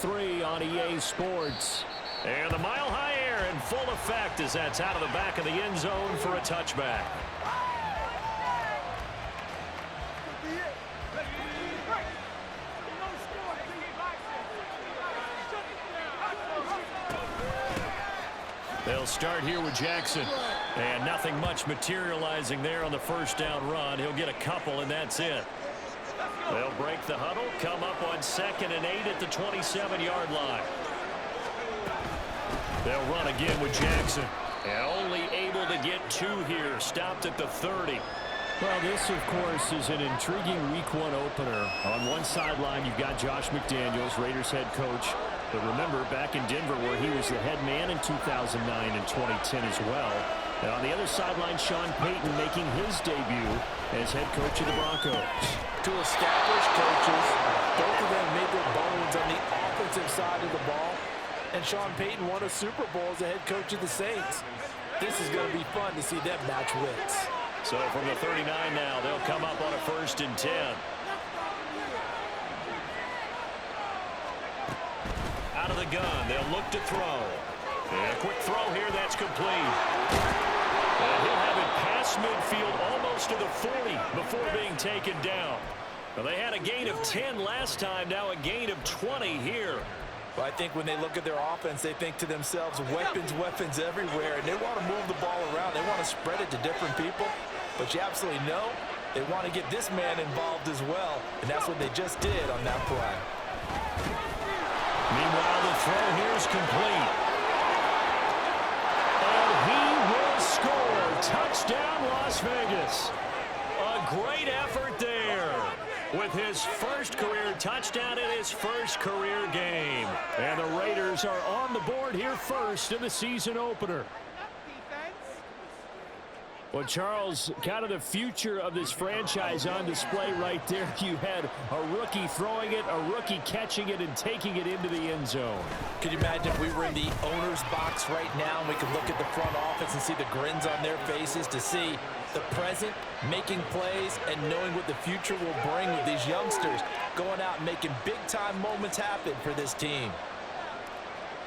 3 on EA Sports. And the mile-high air in full effect as that's out of the back of the end zone for a touchback. They'll start here with Jackson. And nothing much materializing there on the first down run. He'll get a couple, and that's it. They'll break the huddle, come up on 2nd and 8 at the 27-yard line. They'll run again with Jackson. And only able to get 2 here. Stopped at the 30. Well, this, of course, is an intriguing Week 1 opener. On one sideline, you've got Josh McDaniels, Raiders head coach. But remember, back in Denver, where he was the head man in 2009 and 2010 as well. And on the other sideline, Sean Payton making his debut as head coach of the Broncos. Two established coaches. Both of them made their bones on the offensive side of the ball. And Sean Payton won a Super Bowl as the head coach of the Saints. This is going to be fun to see them match wits. So from the 39 now, they'll come up on a 1st and 10. Out of the gun, they'll look to throw. And a quick throw here, that's complete. And he'll have it past midfield almost to the 40 before being taken down. Well, they had a gain of 10 last time, now a gain of 20 here. Well, I think when they look at their offense, they think to themselves, weapons, weapons everywhere, and they want to move the ball around. They want to spread it to different people, but you absolutely know they want to get this man involved as well, and that's what they just did on that play. Meanwhile, the throw here is complete. And he will score. Touchdown, Las Vegas. A great effort there with his first career touchdown in his first career game. And the Raiders are on the board here first in the season opener. Well, Charles, kind of the future of this franchise on display right there. You had a rookie throwing it, a rookie catching it, and taking it into the end zone. Could you imagine if we were in the owner's box right now and we could look at the front office and see the grins on their faces to see the present making plays and knowing what the future will bring with these youngsters going out and making big-time moments happen for this team.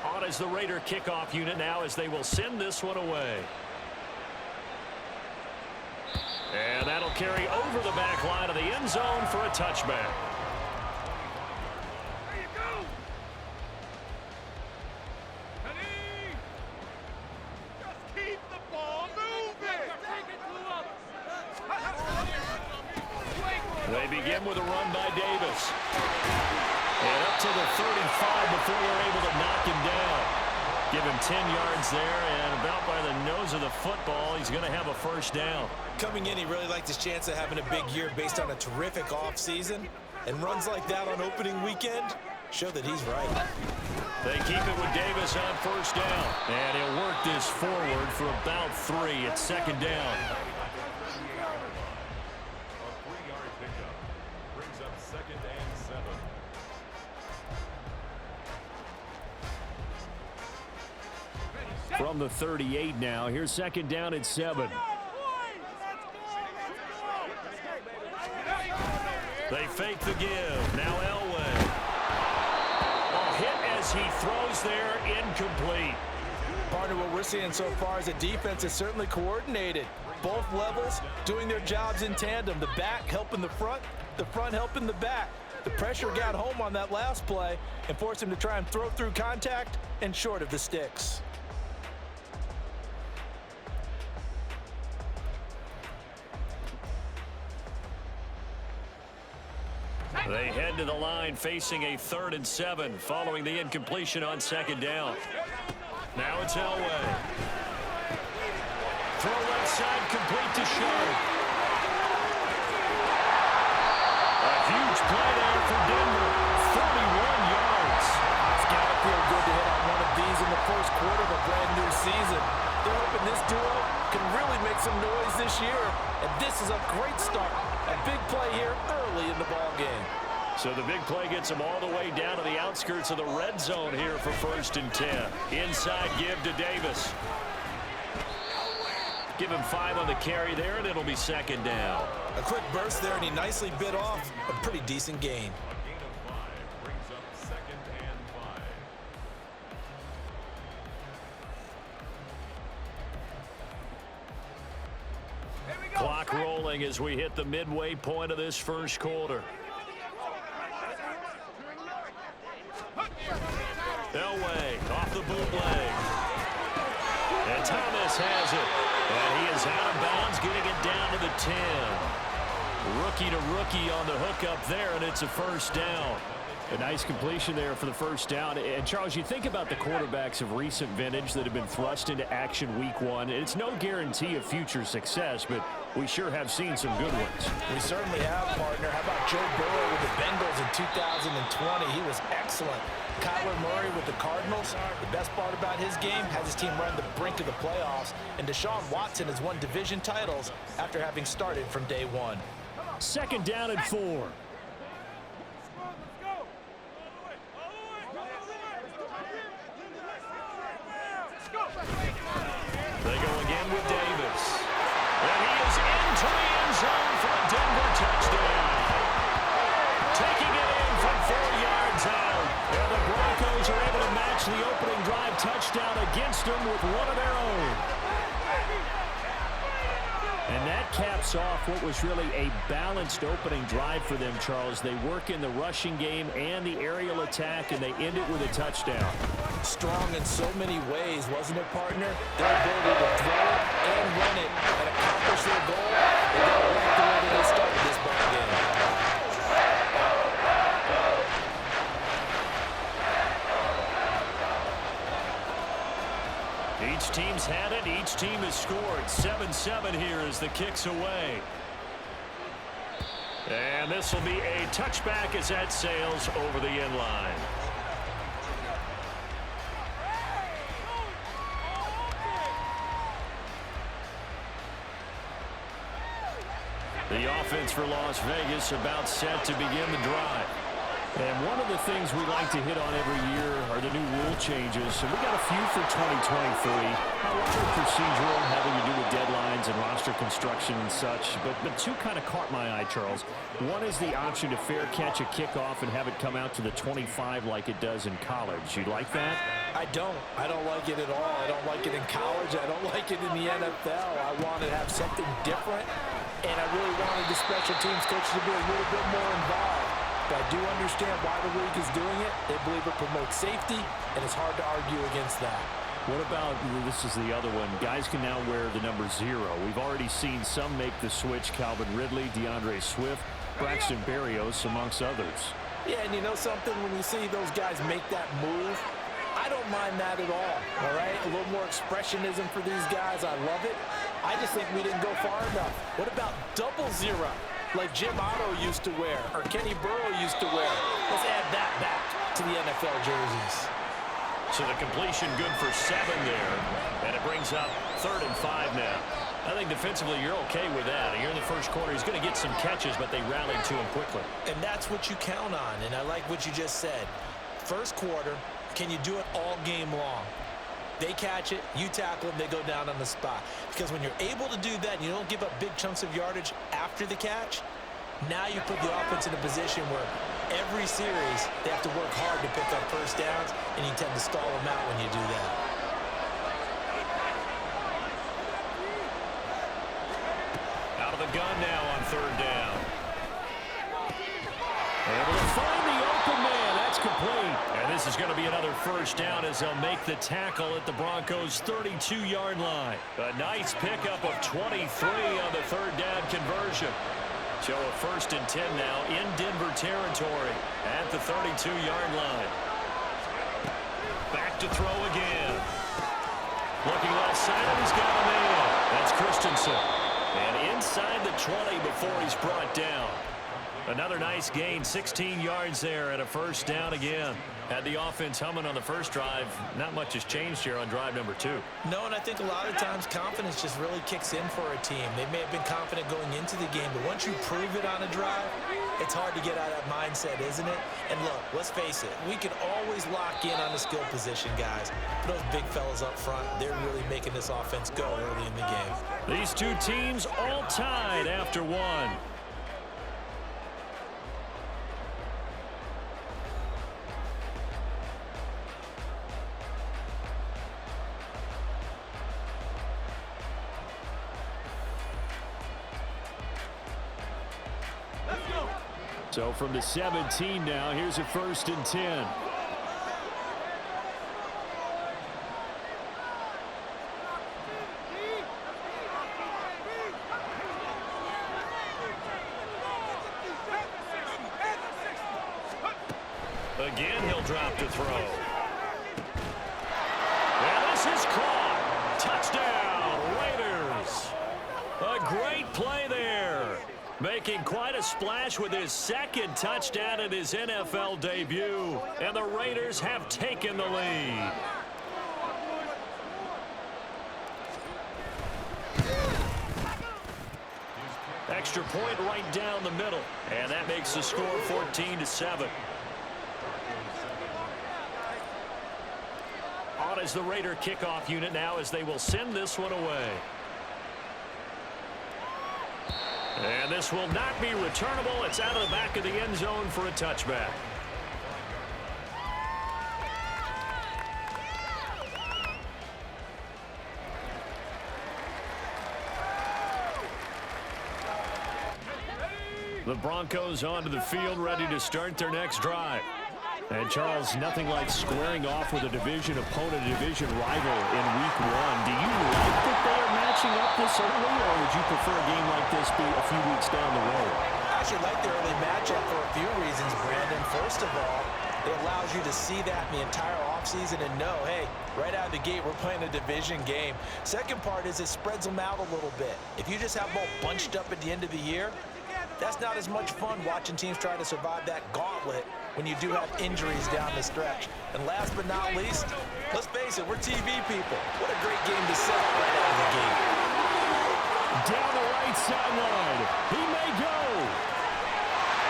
On is the Raider kickoff unit now as they will send this one away. And that'll carry over the back line of the end zone for a touchback. There you go. Ready? Just keep the ball moving. They begin with a run by Davis. And up to the 35 before they're able to knock him down. Give him 10 yards there, and about by the nose of the football, he's going to have a first down. Coming in, he really liked his chance of having a big year based on a terrific offseason. And runs like that on opening weekend show that he's right. They keep it with Davis on first down. And he'll work this forward for about 3 at 2nd down. From the 38 now, here's 2nd down at 7. They fake the give. Now Elway. A hit as he throws there, incomplete. Partner, what we're seeing so far is the defense is certainly coordinated. Both levels doing their jobs in tandem. The back helping the front helping the back. The pressure got home on that last play and forced him to try and throw through contact and short of the sticks. They head to the line facing a 3rd and 7 following the incompletion on 2nd down. Now it's Elway. Throw left side complete to Sharp. A huge play there for Denver. 31 yards. It's got to feel good to hit on one of these in the first quarter of a brand new season. They're hoping this duo can really make some noise this year. And this is a great start. A big play here early in the ball game. So the big play gets them all the way down to the outskirts of the red zone here for 1st and 10. Inside give to Davis. Give him 5 on the carry there, and it'll be 2nd down. A quick burst there, and he nicely bit off a pretty decent gain. trailing as we hit the midway point of this first quarter. Elway off the bootleg. And Thomas has it. And he is out of bounds, getting it down to the 10. Rookie to rookie on the hookup there, and it's a first down. A nice completion there for the first down. And, Charles, you think about the quarterbacks of recent vintage that have been thrust into action week one. It's no guarantee of future success, but we sure have seen some good ones. We certainly have, partner. How about Joe Burrow with the Bengals in 2020? He was excellent. Kyler Murray with the Cardinals. The best part about his game has his team run the brink of the playoffs. And Deshaun Watson has won division titles after having started from day one. Second down and 4. They go again with Davis. And he is into the end zone for a Denver touchdown. Taking it in from 4 yards out. And the Broncos are able to match the opening drive touchdown against them with one of their own. And that caps off what was really a balanced opening drive for them, Charles. They work in the rushing game and the aerial attack, and they end it with a touchdown. Strong in so many ways, wasn't it, partner? Their ability to throw it and run it and accomplish their goal. They got it right the way that they started this ball game. Each team's had it. Each team has scored. 7-7 here as the kick's away. And this will be a touchback as that sails over the end line. The offense for Las Vegas about set to begin the drive. And one of the things we like to hit on every year are the new rule changes. And we got a few for 2023. A lot of procedural, having to do with deadlines and roster construction and such. But two kind of caught my eye, Charles. One is the option to fair catch a kickoff and have it come out to the 25 like it does in college. You like that? I don't like it at all. I don't like it in college. I don't like it in the NFL. I want to have something different. And I really wanted the special teams coach to be a little bit more involved. But I do understand why the league is doing it. They believe it promotes safety, and it's hard to argue against that. What about, this is the other one, guys can now wear the number 0. We've already seen some make the switch. Calvin Ridley, DeAndre Swift, Braxton Berrios, amongst others. Yeah, and you know something? When you see those guys make that move, I don't mind that at all right? A little more expressionism for these guys. I love it. I just think we didn't go far enough. What about double 0? Like Jim Otto used to wear, or Kenny Burrow used to wear. Let's add that back to the NFL jerseys. So the completion good for 7 there, and it brings up 3rd and 5 now. I think defensively you're okay with that. Here in the first quarter, he's going to get some catches, but they rallied to him quickly. And that's what you count on, and I like what you just said. First quarter, can you do it all game long? They catch it, you tackle them, they go down on the spot. Because when you're able to do that and you don't give up big chunks of yardage after the catch, now you put the offense in a position where every series they have to work hard to pick up first downs, and you tend to stall them out when you do that. Out of the gun now on 3rd down. Able to find the open man. That's complete. And this is going to be another first down as they'll make the tackle at the Broncos' 32-yard line. A nice pickup of 23 on the 3rd down conversion. So a 1st and 10 now in Denver territory at the 32-yard line. Back to throw again. Looking left side, he's got a man. That's Christensen. And inside the 20 before he's brought down. Another nice gain, 16 yards there and a first down again. Had the offense humming on the first drive. Not much has changed here on drive number 2. No, and I think a lot of times confidence just really kicks in for a team. They may have been confident going into the game, but once you prove it on a drive, it's hard to get out of that mindset, isn't it? And look, let's face it, we can always lock in on the skill position, guys. But those big fellas up front, they're really making this offense go early in the game. These two teams all tied after 1. So from the 17 now, here's a 1st and 10. Again, he'll drop to throw. And this is caught. Touchdown, Raiders. A great play there. Making quite a splash with his 2nd touchdown in his NFL debut. And the Raiders have taken the lead. Extra point right down the middle. And that makes the score 14-7. On is the Raider kickoff unit now as they will send this one away. And this will not be returnable. It's out of the back of the end zone for a touchback. The Broncos onto the field, ready to start their next drive. And Charles, nothing like squaring off with a division opponent, a division rival in week 1. Do you like that they are matching up this early, or would you prefer a game like this be a few weeks down the road? I actually like the early matchup for a few reasons, Brandon. First of all, it allows you to see that in the entire offseason and know, hey, right out of the gate, we're playing a division game. Second part is it spreads them out a little bit. If you just have them all bunched up at the end of the year, that's not as much fun watching teams try to survive that gauntlet when you do have injuries down the stretch. And last but not least, let's face it, we're TV people. What a great game to set right out of the gate. Down the right sideline. He may go.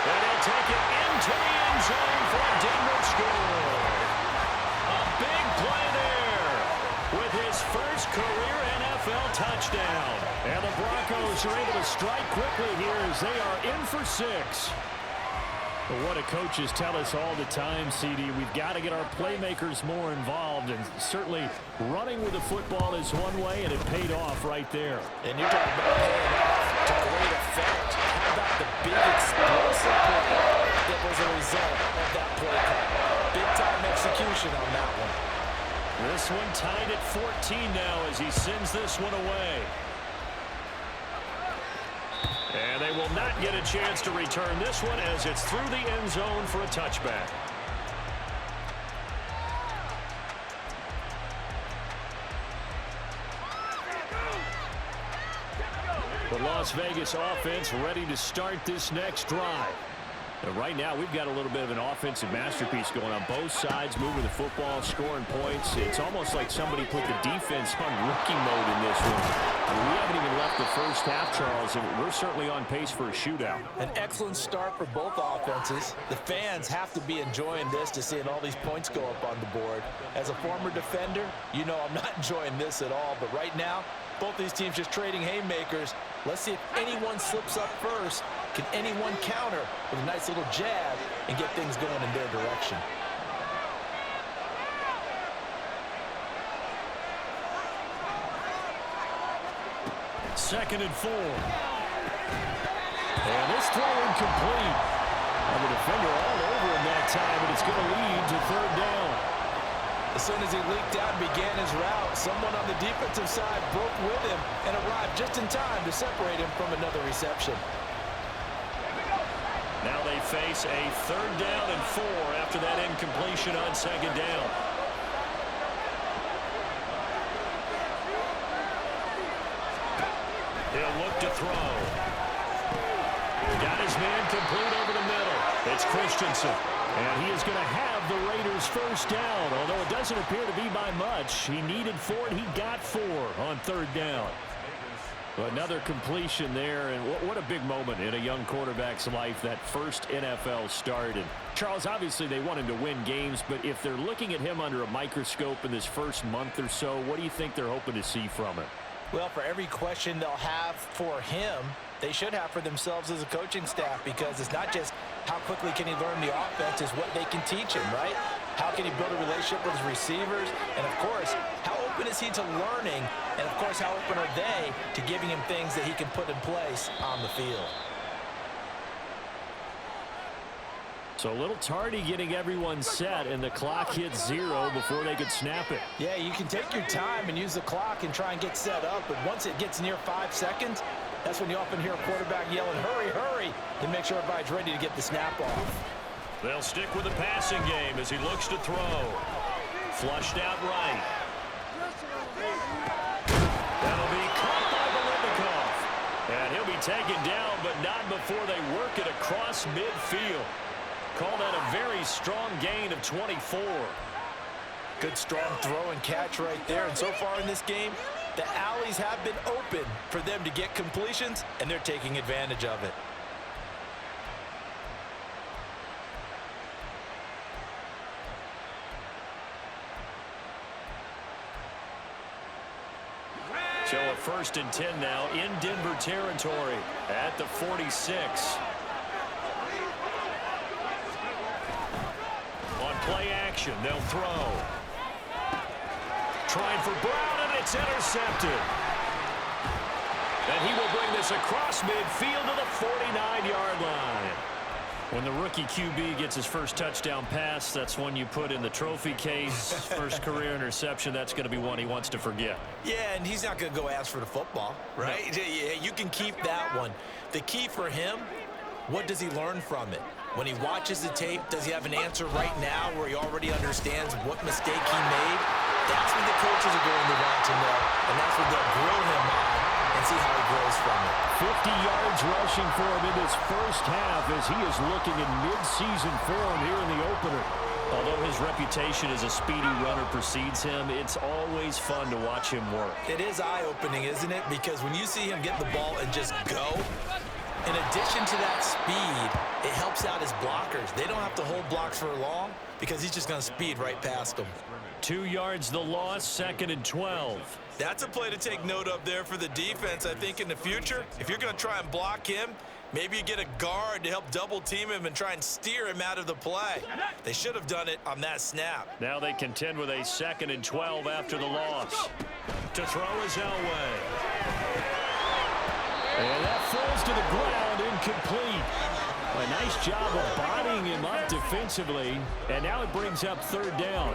And he'll take it into the end zone for a Denver score. A big play there with his first career NFL touchdown. And the Broncos are able to strike quickly here as they are in for 6. But what do coaches tell us all the time, CD? We've got to get our playmakers more involved, and certainly running with the football is one way, and it paid off right there. And you're talking about paying off to great effect. How about the big explosive play that was a result of that play call? Big-time execution on that one. This one tied at 14 now as he sends this one away. And they will not get a chance to return this one as it's through the end zone for a touchback. The Las Vegas offense ready to start this next drive. And right now, we've got a little bit of an offensive masterpiece going on both sides, moving the football, scoring points. It's almost like somebody put the defense on rookie mode in this one. We haven't even left the first half, Charles, and we're certainly on pace for a shootout. An excellent start for both offenses. The fans have to be enjoying this to seeing all these points go up on the board. As a former defender, you know I'm not enjoying this at all. But right now, both these teams just trading haymakers. Let's see if anyone slips up first. Can anyone counter with a nice little jab and get things going in their direction? Second and 4. And this throw incomplete. And the defender all over him that time, and it's going to lead to 3rd down. As soon as he leaked out and began his route, someone on the defensive side broke with him and arrived just in time to separate him from another reception. Now they face a 3rd down and 4 after that incompletion on 2nd down. He'll look to throw. Got his man complete over the middle. It's Christensen. And he is going to have the Raiders' 1st down, although it doesn't appear to be by much. He needed 4, and he got 4 on 3rd down. Another completion there, and what a big moment in a young quarterback's life, that first NFL start. And Charles, obviously they want him to win games, but if they're looking at him under a microscope in this first month or so, what do you think they're hoping to see from him? Well, for every question they'll have for him, they should have for themselves as a coaching staff, because it's not just how quickly can he learn the offense, it's what they can teach him, right? How can he build a relationship with his receivers? And, of course, how open is he to learning? And, of course, how open are they to giving him things that he can put in place on the field? So a little tardy getting everyone set, and the clock hits 0 before they could snap it. Yeah, you can take your time and use the clock and try and get set up, but once it gets near 5 seconds, that's when you often hear a quarterback yelling, hurry, hurry, to make sure everybody's ready to get the snap off. They'll stick with the passing game as he looks to throw. Flushed out right. That'll be caught by Biletnikoff. And he'll be taken down, but not before they work it across midfield. Call that a very strong gain of 24. Good strong throw and catch right there. And so far in this game, the alleys have been open for them to get completions, and they're taking advantage of it. So a 1st and 10 now in Denver territory at the 46. On play action, they'll throw. Trying for Brown, and it's intercepted. And he will bring this across midfield to the 49-yard line. When the rookie QB gets his first touchdown pass, that's one you put in the trophy case. First career interception, that's going to be one he wants to forget. Yeah, and he's not going to go ask for the football, right? No. You can keep that one. The key for him, what does he learn from it? When he watches the tape, does he have an answer right now where he already understands what mistake he made? That's what the coaches are going to want to know, and that's what they'll grill him on and see how he grows from it. 50 yards rushing for him in this first half as he is looking in mid-season form here in the opener. Although his reputation as a speedy runner precedes him, it's always fun to watch him work. It is eye-opening, isn't it? Because when you see him get the ball and just go, in addition to that speed, it helps out his blockers. They don't have to hold blocks for long because he's just going to speed right past them. 2 yards the loss, 2nd and 12. That's a play to take note of there for the defense. I think in the future, if you're going to try and block him, maybe you get a guard to help double team him and try and steer him out of the play. They should have done it on that snap. Now they contend with a 2nd and 12 after the loss. To throw is Elway. And that falls to the ground, incomplete. A nice job of bodying him up defensively, and now it brings up 3rd down.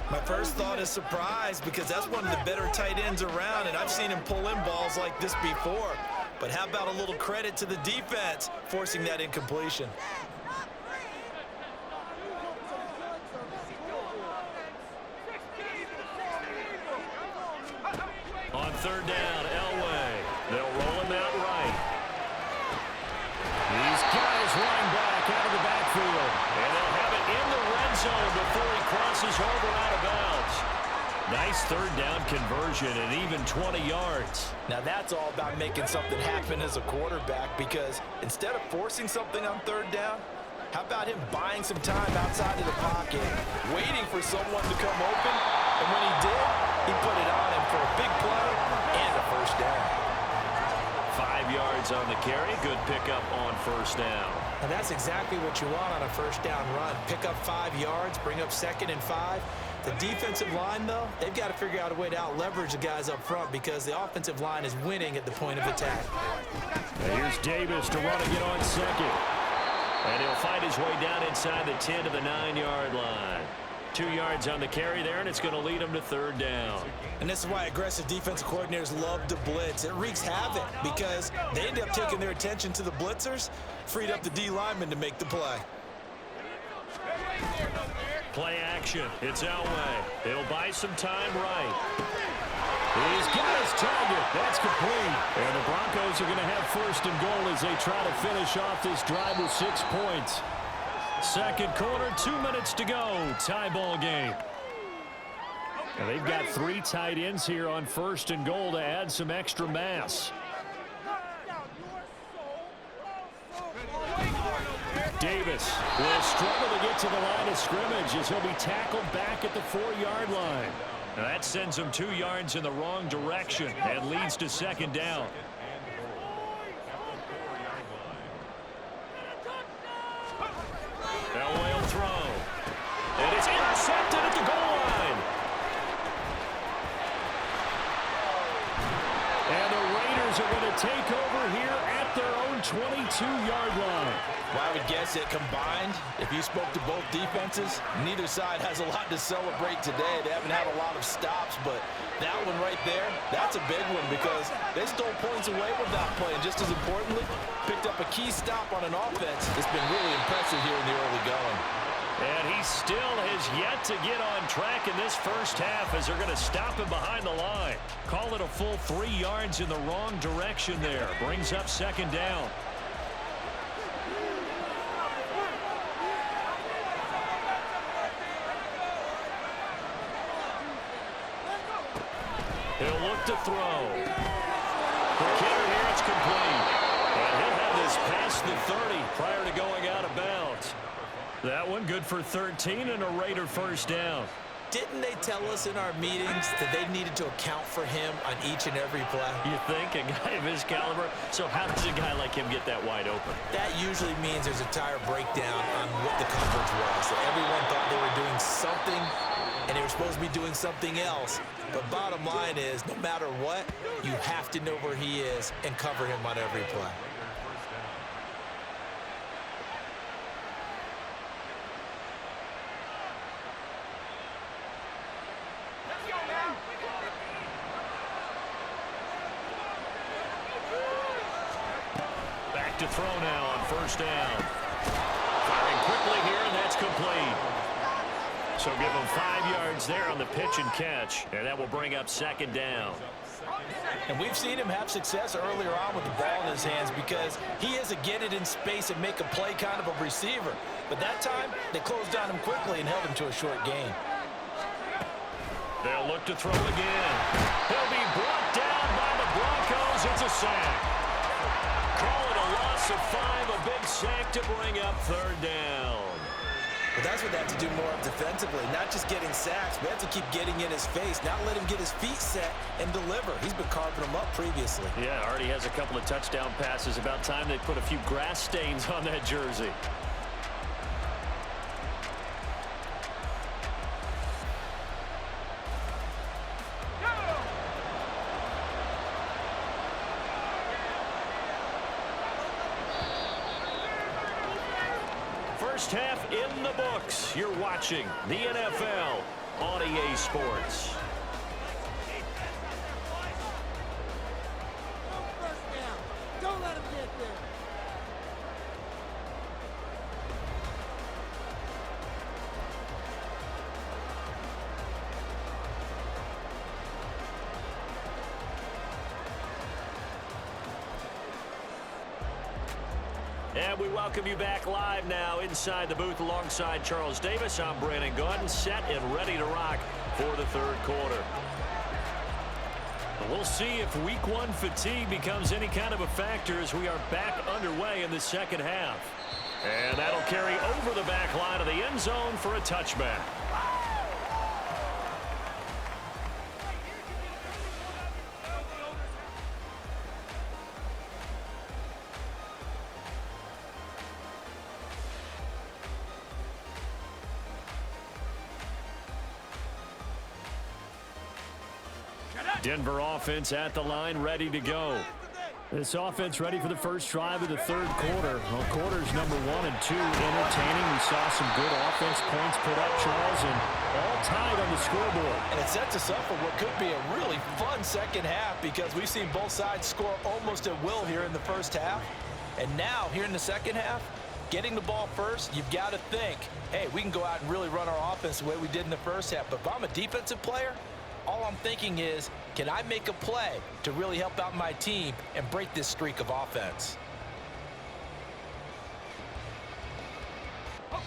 My first thought is surprise because that's one of the better tight ends around, and I've seen him pull in balls like this before. But how about a little credit to the defense forcing that incompletion? On 3rd down, Elway. They'll roll him out right. These guys running back out of the backfield. And they'll have it in the red zone before he crosses over out of bounds. Nice 3rd down conversion and even 20 yards. Now that's all about making something happen as a quarterback, because instead of forcing something on 3rd down, how about him buying some time outside of the pocket, waiting for someone to come open, and when he did, he put it on him for a big play and a 1st down. 5 yards on the carry. Good pickup on 1st down. And that's exactly what you want on a 1st down run. Pick up 5 yards, bring up 2nd and 5. The defensive line, though, they've got to figure out a way to out-leverage the guys up front because the offensive line is winning at the point of attack. And here's Davis to run again on 2nd. And he'll fight his way down inside the 10 to the 9-yard line. 2 yards on the carry there, and it's going to lead him to 3rd down. And this is why aggressive defensive coordinators love to blitz. It wreaks havoc because they end up taking their attention to the blitzers, freed up the D lineman to make the play. Play action. It's Elway. He'll buy some time right. He's got his target. That's complete. And the Broncos are going to have 1st and goal as they try to finish off this drive with 6 points. 2nd quarter, 2 minutes to go. Tie ball game. And they've got 3 tight ends here on 1st and goal to add some extra mass. Davis will struggle to get to the line of scrimmage as he'll be tackled back at the 4-yard line. Now that sends him 2 yards in the wrong direction and leads to 2nd down. Elway will throw. And it's intercepted at the goal line. And the Raiders are going to take over here at their own 22-yard line. Well, I would guess that combined, if you spoke to both defenses, neither side has a lot to celebrate today. They haven't had a lot of stops, but that one right there, that's a big one because they stole points away with that play. And just as importantly, picked up a key stop on an offense that's been really impressive here in the early going. And he still has yet to get on track in this first half as they're going to stop him behind the line. Call it a full 3 yards in the wrong direction there. Brings up second down. He'll look to throw. Quick hitter here, it's complete. And he'll have this past the 30 prior to going out of bounds. That one good for 13 and a Raider first down. Didn't they tell us in our meetings that they needed to account for him on each and every play? You think? A guy of his caliber? So how does a guy like him get that wide open? That usually means there's a tire breakdown on what the coverage was. That everyone thought they were doing something, and they were supposed to be doing something else. But bottom line is, no matter what, you have to know where he is and cover him on every play. Back to throw now on first down. Firing quickly here, and that's complete. So give him 5 yards there on the pitch and catch, and that will bring up second down. And we've seen him have success earlier on with the ball in his hands because he is a get it in space and make a play kind of a receiver. But that time, they closed on him quickly and held him to a short gain. They'll look to throw again. He'll be brought down by the Broncos. It's a sack. Call it a loss of 5, a big sack to bring up third down. But that's what they have to do more of defensively, not just getting sacks. We have to keep getting in his face, not let him get his feet set and deliver. He's been carving them up previously. Yeah, already has a couple of touchdown passes. About time they put a few grass stains on that jersey. First half in the books. You're watching the NFL on EA Sports. Don't let him get there. And we welcome you back live now inside the booth alongside Charles Davis. I'm Brandon Gordon, set and ready to rock for the third quarter. We'll see if week 1 fatigue becomes any kind of a factor as we are back underway in the second half. And that'll carry over the back line of the end zone for a touchback. Denver offense at the line, ready to go. This offense ready for the first drive of the third quarter. Well, quarters number 1 and 2 entertaining. We saw some good offense points put up, Charles, and all tied on the scoreboard. And it sets us up for what could be a really fun second half because we've seen both sides score almost at will here in the first half. And now, here in the second half, getting the ball first, you've got to think, hey, we can go out and really run our offense the way we did in the first half. But if I'm a defensive player, all I'm thinking is, can I make a play to really help out my team and break this streak of offense?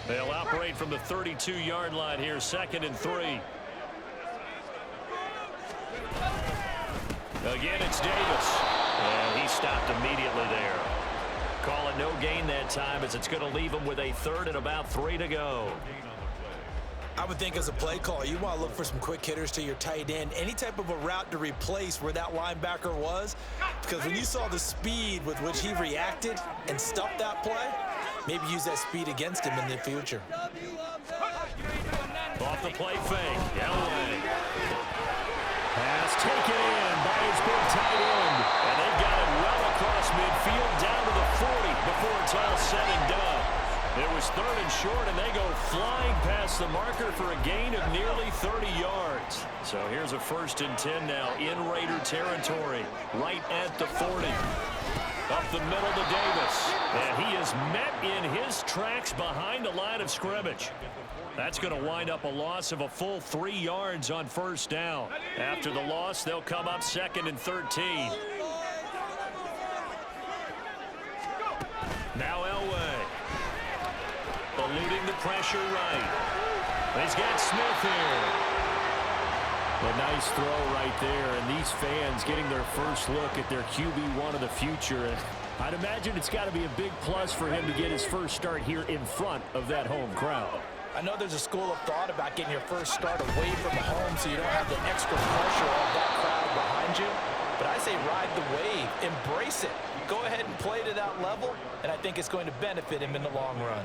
They'll operate from the 32-yard line here, 2nd and 3. Again, it's Davis. And he stopped immediately there. Call it no gain that time as it's going to leave him with a 3rd and about 3 to go. I would think as a play caller, you want to look for some quick hitters to your tight end, any type of a route to replace where that linebacker was, because when you saw the speed with which he reacted and stuffed that play, maybe use that speed against him in the future. Off the play fake, Elway. Pass taken in by his big tight end, and they've got it well across midfield down to the 40. It was 3rd and short, and they go flying past the marker for a gain of nearly 30 yards. So here's a 1st and 10 now in Raider territory, right at the 40. Up the middle to Davis. And he is met in his tracks behind the line of scrimmage. That's going to wind up a loss of a full 3 yards on 1st down. After the loss, they'll come up 2nd and 13. Now Elway. Eluding the pressure right. He's got Smith here. A nice throw right there, and these fans getting their first look at their QB1 of the future. And I'd imagine it's got to be a big plus for him to get his first start here in front of that home crowd. I know there's a school of thought about getting your first start away from home so you don't have the extra pressure of that crowd behind you. But I say ride the wave. Embrace it. Go ahead and play to that level, and I think it's going to benefit him in the long run.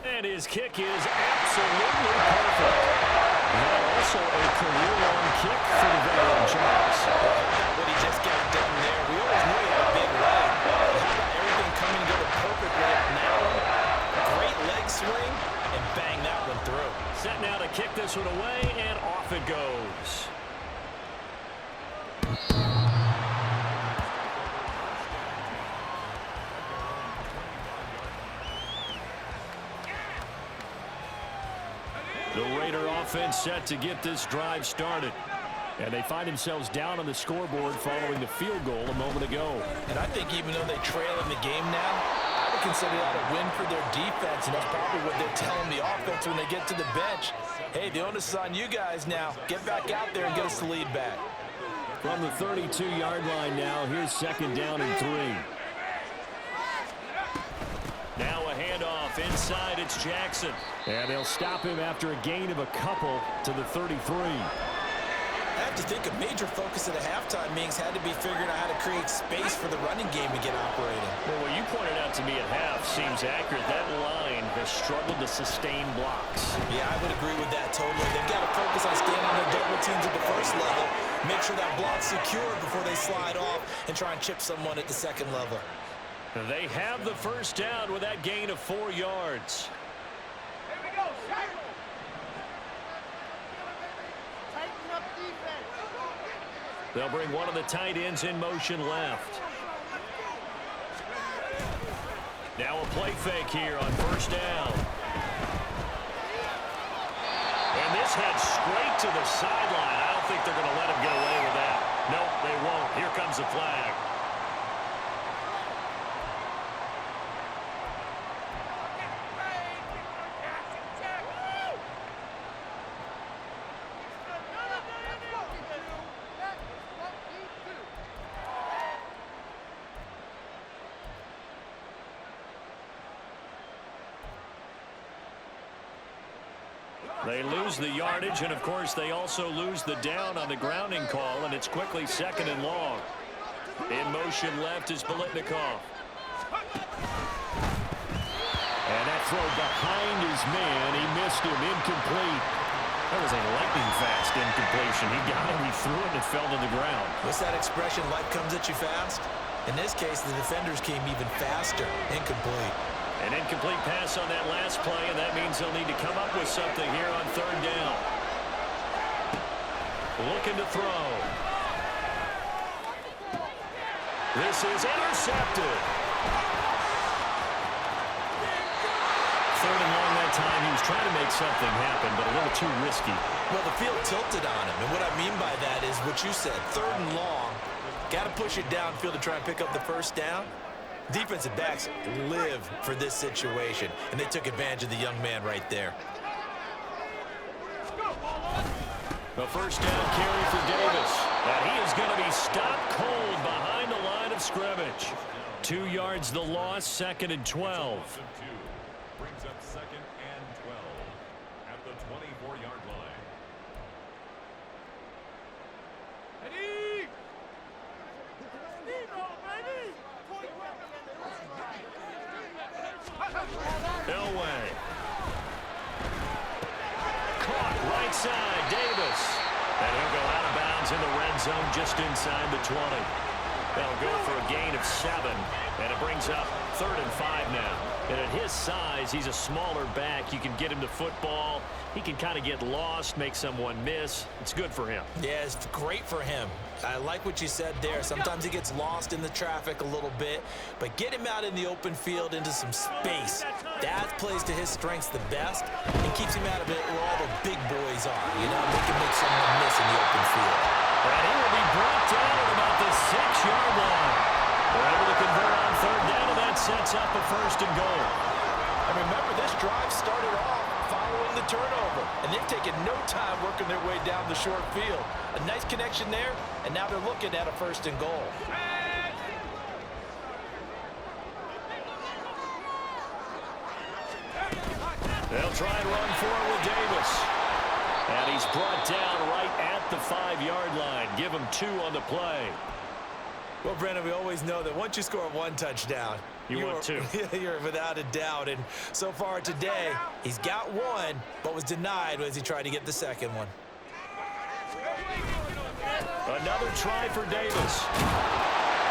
And his kick is absolutely perfect. And also a career-long kick for the veteran Jones. What he just got done there. We always knew he had a big leg. How about everything coming together perfectly on that one? Great leg swing, and bang that one through. Set now to kick this one away, and off it goes. The Raider offense set to get this drive started. And they find themselves down on the scoreboard following the field goal a moment ago. And I think even though they trail in the game now, I would consider that a win for their defense, and that's probably what they're telling the offense when they get to the bench. Hey, the onus is on you guys now. Get back out there and get us the lead back. From the 32-yard line now, here's 2nd down and 3. Now a handoff inside, it's Jackson. And they'll stop him after a gain of a couple to the 33. I have to think a major focus of the halftime meetings had to be figuring out how to create space for the running game to get operating. Well, what you pointed out to me at half seems accurate. That line has struggled to sustain blocks. Yeah, I would agree with that totally. They've got to focus on staying on their double teams at the first level, make sure that block's secure before they slide off and try and chip someone at the second level. They have the 1st down with that gain of 4 yards. Here we go, Tighten up defense. They'll bring one of the tight ends in motion left. Now a play fake here on 1st down. And this head straight to the sideline. I don't think they're going to let him get away with that. Nope, they won't. Here comes the flag. They lose the yardage, and of course they also lose the down on the grounding call, and it's quickly 2nd and long. In motion left is Biletnikoff. And that throw behind his man, he missed him, incomplete. That was a lightning-fast incompletion. He got him, he threw it, and it fell to the ground. What's that expression, life comes at you fast? In this case, the defenders came even faster, incomplete. An incomplete pass on that last play, and that means they'll need to come up with something here on 3rd down. Looking to throw. This is intercepted. 3rd and long that time. He was trying to make something happen, but a little too risky. Well, the field tilted on him, and what I mean by that is what you said, 3rd and long. Got to push it downfield to try and pick up the 1st down. Defensive backs live for this situation, and they took advantage of the young man right there. The 1st down carry for Davis. And he is going to be stopped cold behind the line of scrimmage. 2 yards the loss, 2nd and 12. Brings up 2nd and 12 at the 24-yard line. Ready? Elway. Caught right side, Davis. And he'll go out of bounds in the red zone just inside the 20. They'll go for a gain of 7, and it brings up 3rd and 5 now. And at his size, he's a smaller back. You can get him to football. He can kind of get lost, make someone miss. It's good for him. Yeah, it's great for him. I like what you said there. Sometimes he gets lost in the traffic a little bit, but get him out in the open field into some space. That plays to his strengths the best and keeps him out of it where all the big boys are. You know, they can make someone miss in the open field. And he will be brought down at about the 6-yard line. They're able to convert on 3rd down, and that sets up a 1st and goal. And remember, this drive started off following the turnover, and they've taken no time working their way down the short field. A nice connection there, and now they're looking at a 1st and goal. They'll try and run forward with Davis. And he's brought down right at the 5-yard line. Give him 2 on the play. Well, Brandon, we always know that once you score 1 touchdown, you want 2. You're without a doubt. And so far today, he's got 1, but was denied as he tried to get the 2nd one. Another try for Davis.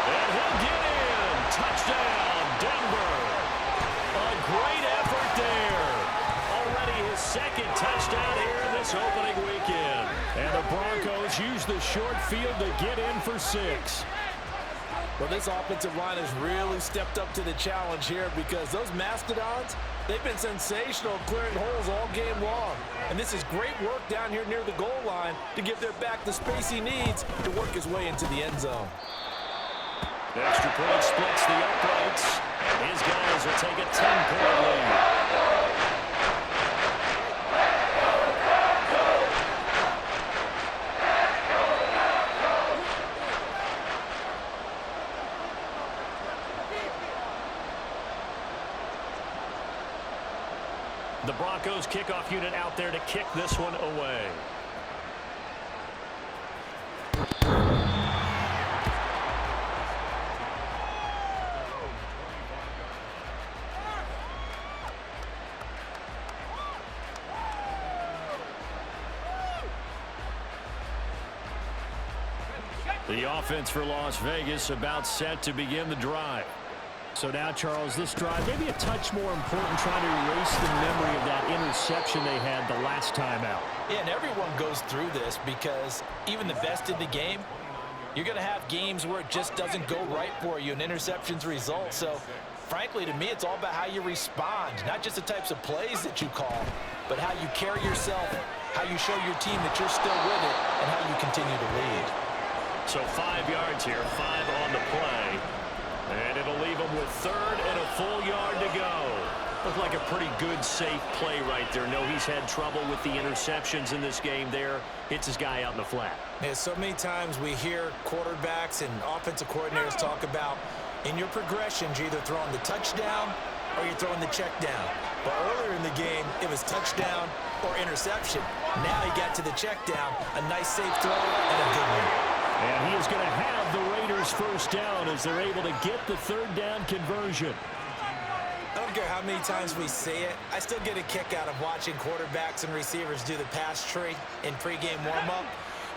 And he'll get in. Touchdown, Denver. A great effort there. Already his 2nd touchdown here in this opening weekend. And the Broncos use the short field to get in for 6. Well, this offensive line has really stepped up to the challenge here because those Mastodons, they've been sensational clearing holes all game long. And this is great work down here near the goal line to give their back the space he needs to work his way into the end zone. The extra point splits the uprights. His guys will take a 10-point lead. The Broncos kickoff unit out there to kick this one away. The offense for Las Vegas about set to begin the drive. So now, Charles, this drive maybe a touch more important, trying to erase the memory of that interception they had the last time out. Yeah, and everyone goes through this because even the best in the game, you're going to have games where it just doesn't go right for you and interceptions result. So, frankly, to me, it's all about how you respond, not just the types of plays that you call, but how you carry yourself, how you show your team that you're still with it, and how you continue to lead. So 5 yards here, 5 on the play. And it'll leave him with 3rd and a full yard to go. Looked like a pretty good, safe play right there. No, he's had trouble with the interceptions in this game there. Hits his guy out in the flat. Yeah, so many times we hear quarterbacks and offensive coordinators talk about in your progressions, you're either throwing the touchdown or you're throwing the check down. But earlier in the game, it was touchdown or interception. Now he got to the check down, a nice safe throw and a good one. And he is going to have the Raiders 1st down as they're able to get the 3rd down conversion. I don't care how many times we see it. I still get a kick out of watching quarterbacks and receivers do the pass tree in pregame warm-up.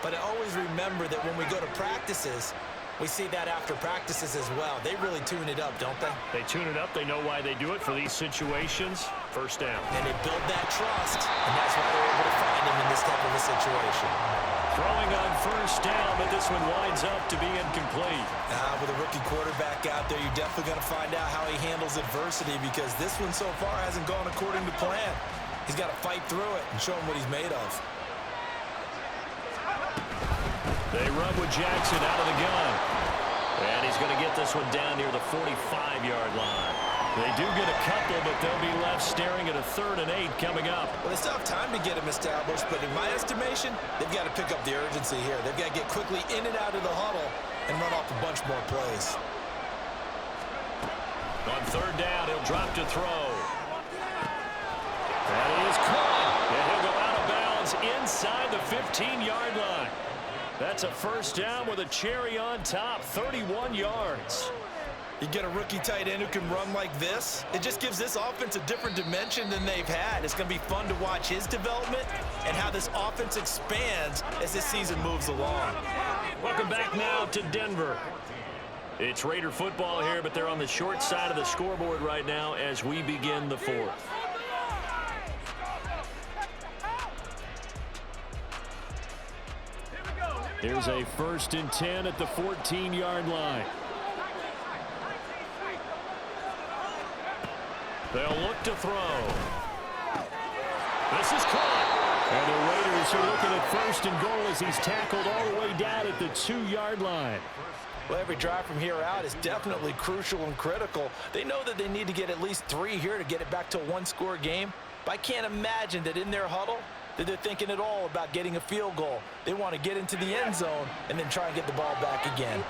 But I always remember that when we go to practices, we see that after practices as well. They really tune it up, don't they? They tune it up. They know why they do it for these situations. 1st down. And they build that trust, and that's why they're able to find him in this type of a situation. Throwing on 1st down, but this one winds up to be incomplete. With a rookie quarterback out there, you're definitely going to find out how he handles adversity because this one so far hasn't gone according to plan. He's got to fight through it and show him what he's made of. They run with Jackson out of the gun. And he's going to get this one down near the 45-yard line. They do get a couple, but they'll be left staring at a 3rd and 8 coming up. Well, they still have time to get him established, but in my estimation, they've got to pick up the urgency here. They've got to get quickly in and out of the huddle and run off a bunch more plays. On 3rd down, he'll drop to throw. And he is caught. And he'll go out of bounds inside the 15-yard line. That's a 1st down with a cherry on top, 31 yards. You get a rookie tight end who can run like this. It just gives this offense a different dimension than they've had. It's going to be fun to watch his development and how this offense expands as this season moves along. Welcome back now to Denver. It's Raider football here, but they're on the short side of the scoreboard right now as we begin the fourth. Here's a 1st and 10 at the 14-yard line. They'll look to throw. This is caught. And the Raiders are looking at 1st and goal as he's tackled all the way down at the 2-yard line. Well, every drive from here out is definitely crucial and critical. They know that they need to get at least 3 here to get it back to a one-score game. But I can't imagine that in their huddle that they're thinking at all about getting a field goal. They want to get into the end zone and then try and get the ball back again.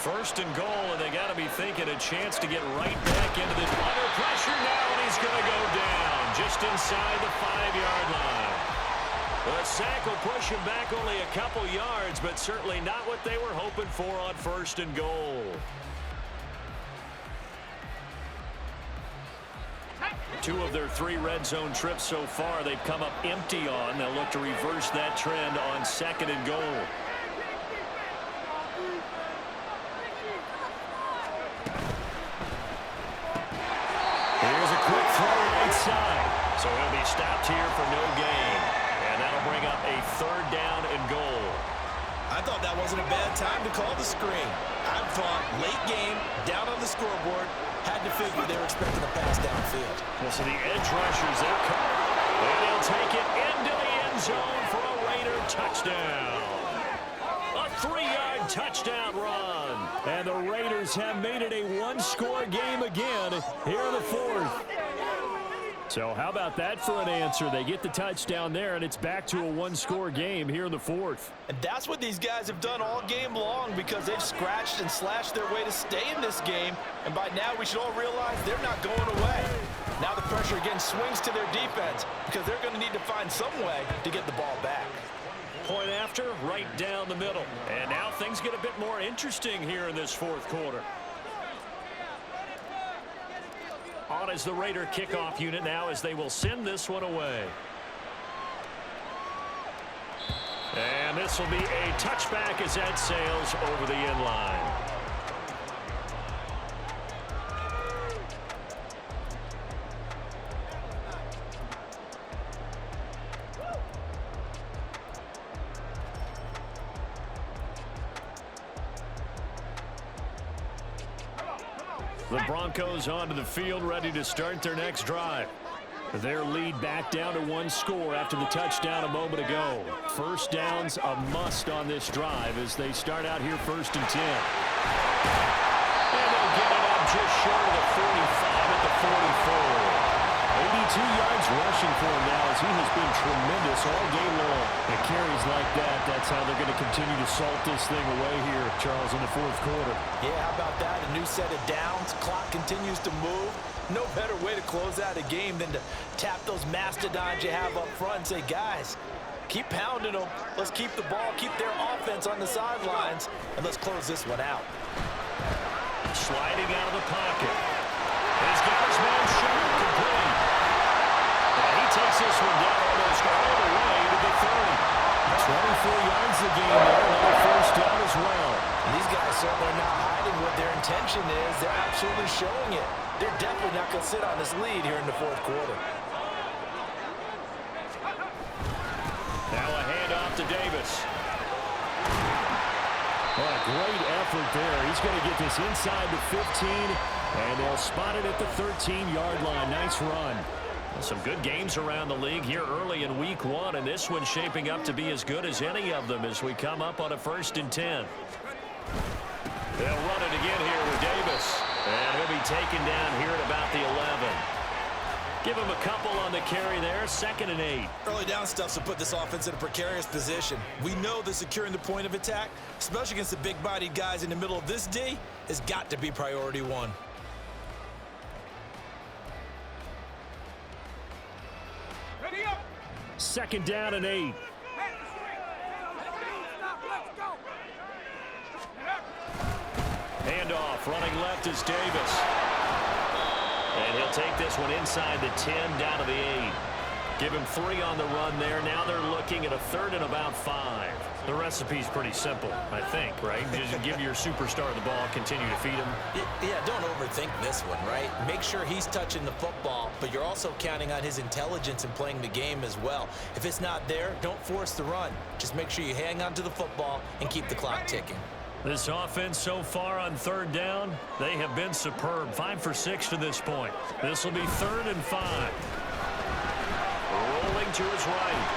1st and goal, and they got to be thinking a chance to get right back into the under pressure now, and he's going to go down just inside the 5-yard line. The sack will push him back only a couple yards, but certainly not what they were hoping for on 1st and goal. Two of their 3 red zone trips so far they've come up empty on. They'll look to reverse that trend on 2nd and goal. Here's a quick throw right side. So he'll be stopped here for no gain. And that'll bring up a 3rd down and goal. I thought that wasn't a bad time to call the screen. I thought late game, down on the scoreboard, had to figure they were expecting a pass downfield. Well, so the edge rushers, they're coming. And they'll take it into the end zone for a Raider touchdown. A 3-yard touchdown run. And the Raiders have made it a one-score game again here in the 4th. So how about that for an answer? They get the touchdown there, and it's back to a one-score game here in the 4th. And that's what these guys have done all game long because they've scratched and slashed their way to stay in this game. And by now, we should all realize they're not going away. Now the pressure again swings to their defense because they're going to need to find some way to get the ball back. Point after, right down the middle. And now things get a bit more interesting here in this 4th quarter. On is the Raider kickoff unit now as they will send this one away. And this will be a touchback as that sails over the end line. The Broncos onto the field, ready to start their next drive. Their lead back down to 1 score after the touchdown a moment ago. 1st down's a must on this drive as they start out here 1st and 10. And they'll get it up just short of the 45 at the 44. 82 yards rushing for him now as he has been tremendous all day long. And carries like that, that's how they're going to continue to salt this thing away here, Charles, in the 4th quarter. Yeah, how about that? A new set of downs. Clock continues to move. No better way to close out a game than to tap those mastodons you have up front and say, guys, keep pounding them. Let's keep the ball, keep their offense on the sidelines, and let's close this one out. Sliding out of the pocket. He's got his man shot complete. And he takes this one down almost all the way to the 30. 24 yards the game there, another 1st down as well. And these guys certainly are not hiding what their intention is. They're absolutely showing it. They're definitely not going to sit on this lead here in the 4th quarter. Now a handoff to Davis. Well, a great effort there. He's going to get this inside the 15, and they'll spot it at the 13-yard line. Nice run. Some good games around the league here early in week 1, and this one's shaping up to be as good as any of them as we come up on a 1st and 10. They'll run it again here with Davis, and he'll be taken down here at about the 11. Give him a couple on the carry there, 2nd and 8. Early down stuff will put this offense in a precarious position. We know that securing the point of attack, especially against the big-bodied guys in the middle of this D, has got to be priority 1. 2nd down and 8. Handoff, running left is Davis. And he'll take this one inside the 10, down to the 8. Give him 3 on the run there. Now they're looking at a 3rd and about 5. The recipe's pretty simple, I think, right? Just give your superstar the ball, continue to feed him. Yeah, don't overthink this one, right? Make sure he's touching the football, but you're also counting on his intelligence in playing the game as well. If it's not there, don't force the run. Just make sure you hang on to the football and keep the clock ticking. This offense so far on 3rd down, they have been superb. 5 for 6 to this point. This will be 3rd and 5. Rolling to his right.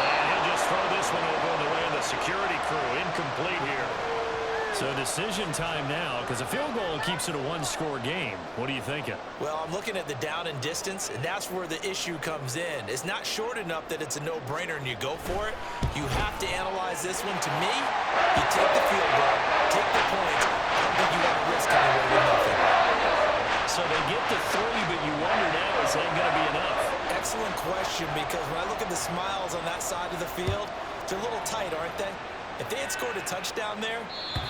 And he'll just throw this one over in the way of the security crew. Incomplete here. So decision time now, because a field goal keeps it a 1-score game. What are you thinking? Well, I'm looking at the down and distance, and that's where the issue comes in. It's not short enough that it's a no-brainer and you go for it. You have to analyze this one. To me, you take the field goal, take the points. I don't think you want to risk anywhere with nothing. So they get the 3, but you wonder now, is that going to be enough? Excellent question, because when I look at the smiles on that side of the field, they're a little tight, aren't they? If they had scored a touchdown there,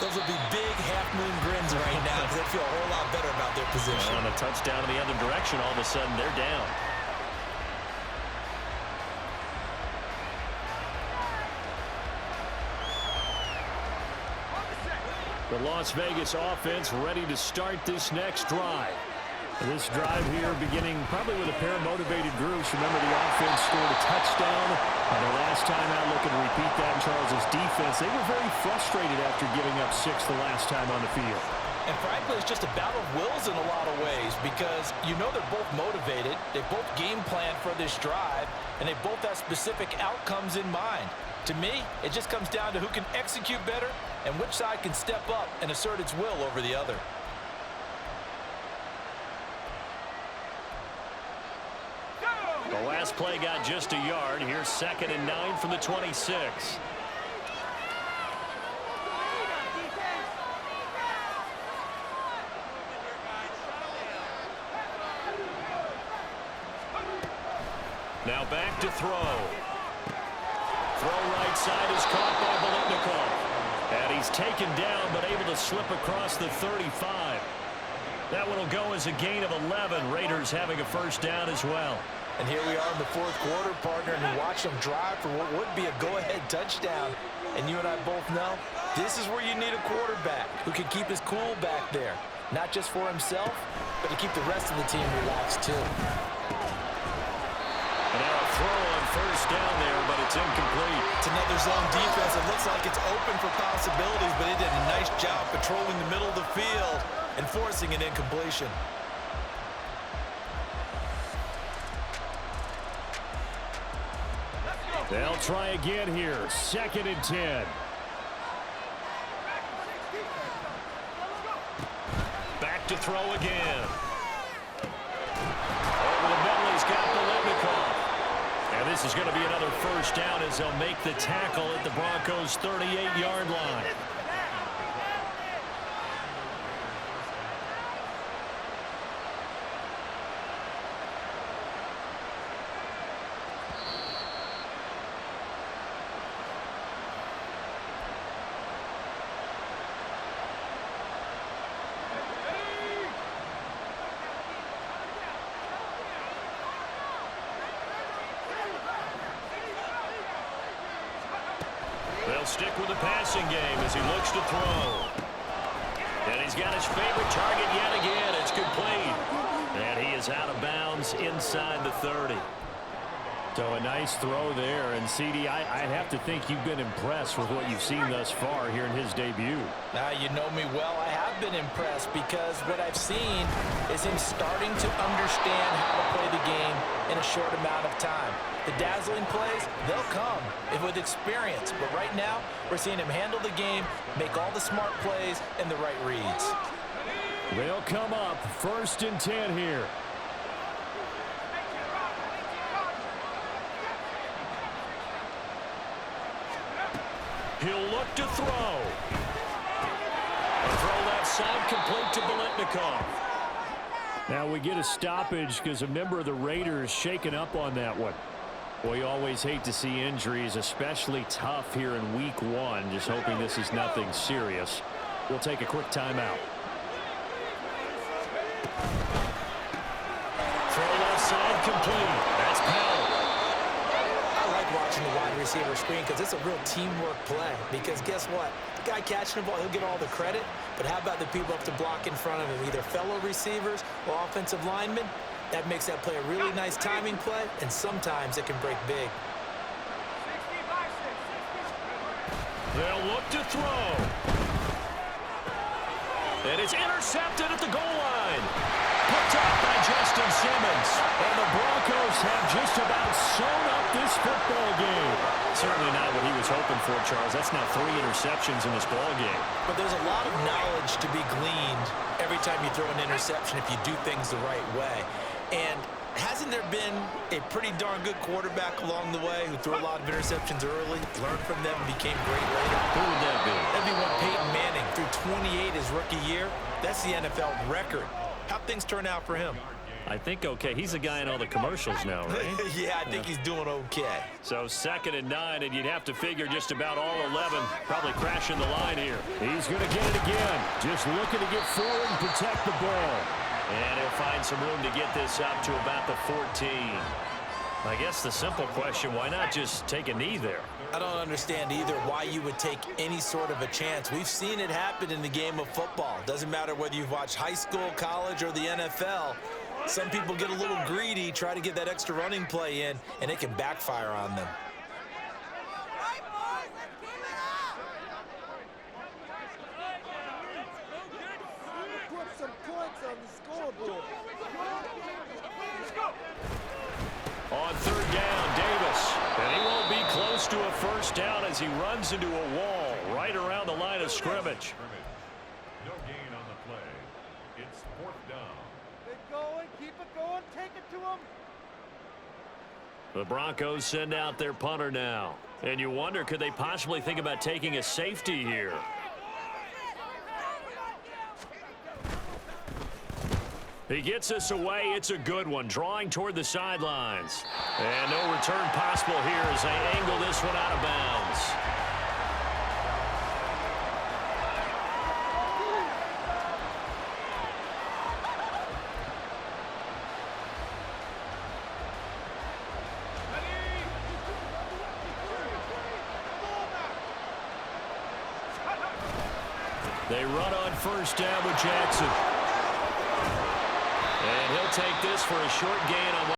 those would be big half-moon grins right now because they'd feel a whole lot better about their position. On a touchdown in the other direction, all of a sudden they're down. The Las Vegas offense ready to start this next drive. This drive here beginning probably with a pair of motivated groups. Remember, the offense scored a touchdown. And the last time out, looking to repeat that in Charles' defense. They were very frustrated after giving up 6 the last time on the field. And frankly, it's just a battle of wills in a lot of ways because you know they're both motivated. They both game plan for this drive, and they both have specific outcomes in mind. To me, it just comes down to who can execute better and which side can step up and assert its will over the other. The last play got just a yard. Here's 2nd and 9 from the 26. Now back to throw. Throw right side is caught by Biletnikoff. And he's taken down but able to slip across the 35. That one will go as a gain of 11. Raiders having a 1st down as well. And here we are in the 4th quarter, partner, and we watch them drive for what would be a go-ahead touchdown. And you and I both know this is where you need a quarterback who can keep his cool back there. Not just for himself, but to keep the rest of the team relaxed too. And now a throw on 1st down there, but it's incomplete. It's another zone defense. It looks like it's open for possibilities, but they did a nice job patrolling the middle of the field and forcing an incompletion. They'll try again here. 2nd and 10. Back to throw again. Over the middle, he's got Biletnikoff. And this is going to be another 1st down as they'll make the tackle at the Broncos' 38-yard line. They'll stick with the passing game as he looks to throw. And he's got his favorite target yet again. It's complete. And he is out of bounds inside the 30. So a nice throw there. And, CD, I'd have to think you've been impressed with what you've seen thus far here in his debut. Now, you know me well. I have been impressed because what I've seen is him starting to understand how to play the game in a short amount of time. The dazzling plays, they'll come with experience. But right now, we're seeing him handle the game, make all the smart plays, and the right reads. They'll come up 1st and 10 here. He'll look to throw. A throw left side complete to Biletnikoff. Now we get a stoppage because a member of the Raiders shaken up on that one. Well, you always hate to see injuries, especially tough here in week 1. Just hoping this is nothing serious. We'll take a quick timeout. Throw left side complete. That's Powell. I like watching the wide receiver screen because it's a real teamwork play. Because guess what? The guy catching the ball, he'll get all the credit. But how about the people up to block in front of him, either fellow receivers or offensive linemen? That makes that play a really nice timing play, and sometimes it can break big. They'll look to throw. And it's intercepted at the goal line. Picked up by Justin Simmons. And the Broncos have just about sewn up this football game. Certainly not what he was hoping for, Charles. That's now 3 interceptions in this ball game. But there's a lot of knowledge to be gleaned every time you throw an interception if you do things the right way. And hasn't there been a pretty darn good quarterback along the way who threw a lot of interceptions early, learned from them, and became great later? Who would that be? That'd be one Peyton Manning threw 28 his rookie year. That's the NFL record. How'd things turn out for him? I think okay. He's the guy in all the commercials now, right? Yeah, I think he's doing okay. So 2nd and 9, and you'd have to figure just about all 11 probably crashing the line here. He's going to get it again. Just looking to get forward and protect the ball. And he'll find some room to get this up to about the 14. I guess the simple question, why not just take a knee there? I don't understand either why you would take any sort of a chance. We've seen it happen in the game of football. Doesn't matter whether you've watched high school, college, or the NFL. Some people get a little greedy, try to get that extra running play in, and it can backfire on them. Put some points on the scoreboard. On 3rd down, Davis. And he won't be close to a first down as he runs into a wall right around the line of scrimmage. No gain on the play. It's 4th down. Keep going, keep it going, take it to him. The Broncos send out their punter now. And you wonder, could they possibly think about taking a safety here? He gets us away. It's a good one, drawing toward the sidelines. And no return possible here as they angle this one out of bounds. They run on 1st down with Jackson. And he'll take this for a short gain on